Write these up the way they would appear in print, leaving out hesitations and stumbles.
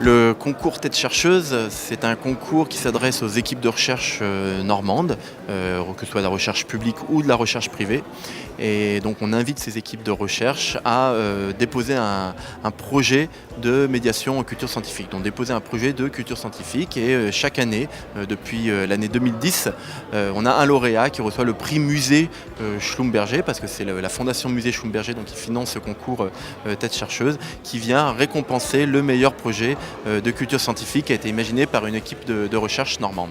Le concours Tête chercheuse, c'est un concours qui s'adresse aux équipes de recherche normandes, que ce soit de la recherche publique ou de la recherche privée. Et donc on invite ces équipes de recherche à déposer un projet de médiation en culture scientifique. Donc déposer un projet de culture scientifique et chaque année, depuis l'année 2010, on a un lauréat qui reçoit le prix musée Schlumberger, parce que c'est la fondation musée Schlumberger donc, qui finance ce concours Tête chercheuse, qui vient récompenser le meilleur projet de culture scientifique qui a été imaginé par une équipe de recherche normande.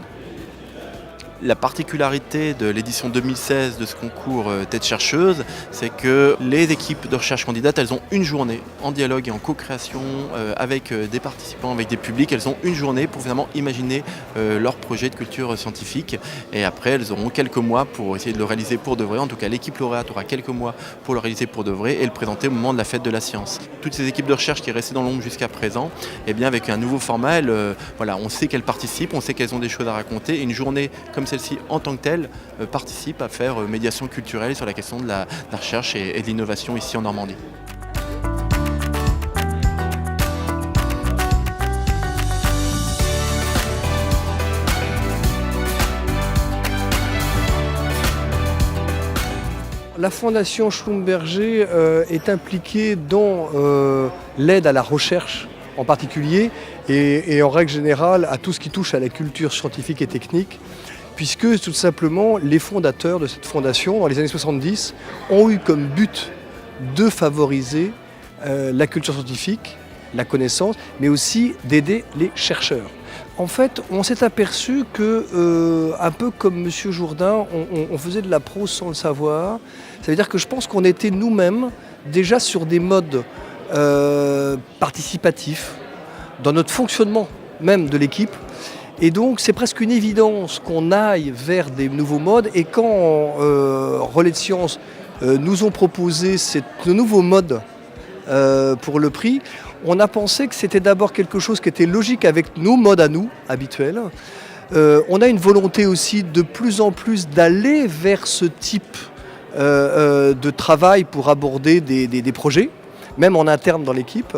La particularité de l'édition 2016 de ce concours Tête chercheuse, c'est que les équipes de recherche candidates, elles ont une journée en dialogue et en co-création avec des participants, avec des publics. Elles ont une journée pour finalement imaginer leur projet de culture scientifique. Et après, elles auront quelques mois pour essayer de le réaliser pour de vrai. En tout cas, l'équipe lauréate aura quelques mois pour le réaliser pour de vrai et le présenter au moment de la fête de la science. Toutes ces équipes de recherche qui restaient dans l'ombre jusqu'à présent, eh bien, avec un nouveau format, on sait qu'elles participent, on sait qu'elles ont des choses à raconter. Et une journée comme celle-ci, en tant que telle, participe à faire médiation culturelle sur la question de la recherche et de l'innovation ici en Normandie. La Fondation Schlumberger est impliquée dans l'aide à la recherche en particulier et en règle générale à tout ce qui touche à la culture scientifique et technique, puisque tout simplement les fondateurs de cette fondation, dans les années 70, ont eu comme but de favoriser la culture scientifique, la connaissance, mais aussi d'aider les chercheurs. En fait, on s'est aperçu que, un peu comme M. Jourdain, on faisait de la prose sans le savoir. Ça veut dire que je pense qu'on était nous-mêmes déjà sur des modes participatifs, dans notre fonctionnement même de l'équipe. Et donc c'est presque une évidence qu'on aille vers des nouveaux modes. Et quand Relais de Sciences nous ont proposé ce nouveau mode pour le prix, on a pensé que c'était d'abord quelque chose qui était logique avec nos modes à nous, habituels. On a une volonté aussi de plus en plus d'aller vers ce type de travail pour aborder des projets, même en interne dans l'équipe.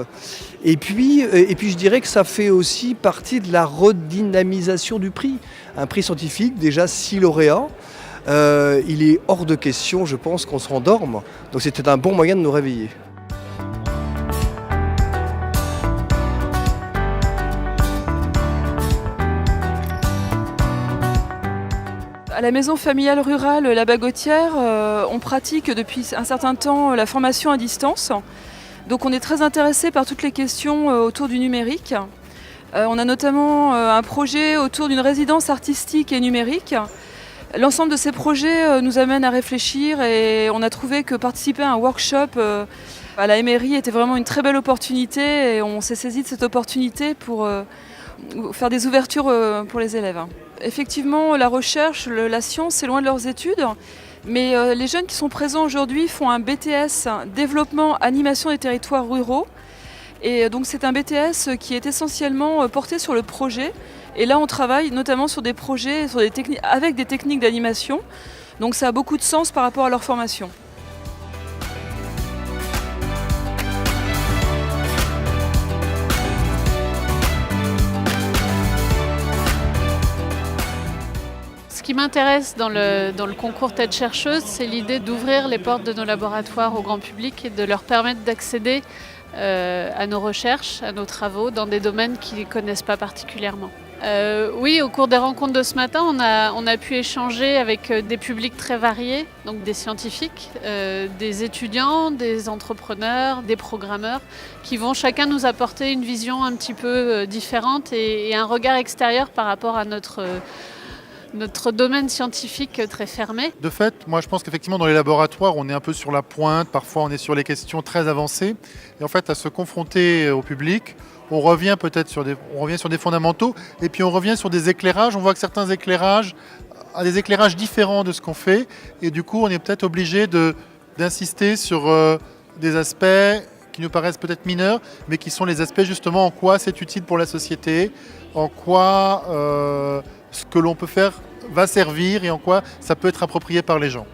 Et puis je dirais que ça fait aussi partie de la redynamisation du prix. Un prix scientifique, déjà 6 lauréats, il est hors de question, je pense, qu'on se rendorme. Donc c'était un bon moyen de nous réveiller. À la maison familiale rurale La Bagotière, on pratique depuis un certain temps la formation à distance. Donc on est très intéressé par toutes les questions autour du numérique. On a notamment un projet autour d'une résidence artistique et numérique. L'ensemble de ces projets nous amène à réfléchir et on a trouvé que participer à un workshop à la MRI était vraiment une très belle opportunité et on s'est saisi de cette opportunité pour faire des ouvertures pour les élèves. Effectivement, la recherche, la science, c'est loin de leurs études. Mais les jeunes qui sont présents aujourd'hui font un BTS Développement Animation des territoires ruraux. Et donc c'est un BTS qui est essentiellement porté sur le projet. Et là on travaille notamment sur des projets avec des techniques d'animation. Donc ça a beaucoup de sens par rapport à leur formation. Ce qui m'intéresse dans le concours Tête chercheuse, c'est l'idée d'ouvrir les portes de nos laboratoires au grand public et de leur permettre d'accéder à nos recherches, à nos travaux, dans des domaines qu'ils ne connaissent pas particulièrement. Oui, au cours des rencontres de ce matin, on a pu échanger avec des publics très variés, donc des scientifiques, des étudiants, des entrepreneurs, des programmeurs, qui vont chacun nous apporter une vision un petit peu différente et un regard extérieur par rapport à notre domaine scientifique très fermé. De fait, moi je pense qu'effectivement dans les laboratoires, on est un peu sur la pointe, parfois on est sur les questions très avancées. Et en fait, à se confronter au public, on revient peut-être sur des fondamentaux et puis on revient sur des éclairages. On voit que certains éclairages ont des éclairages différents de ce qu'on fait. Et du coup, on est peut-être obligé d'insister sur des aspects qui nous paraissent peut-être mineurs, mais qui sont les aspects justement en quoi c'est utile pour la société, en quoi ce que l'on peut faire va servir et en quoi ça peut être approprié par les gens.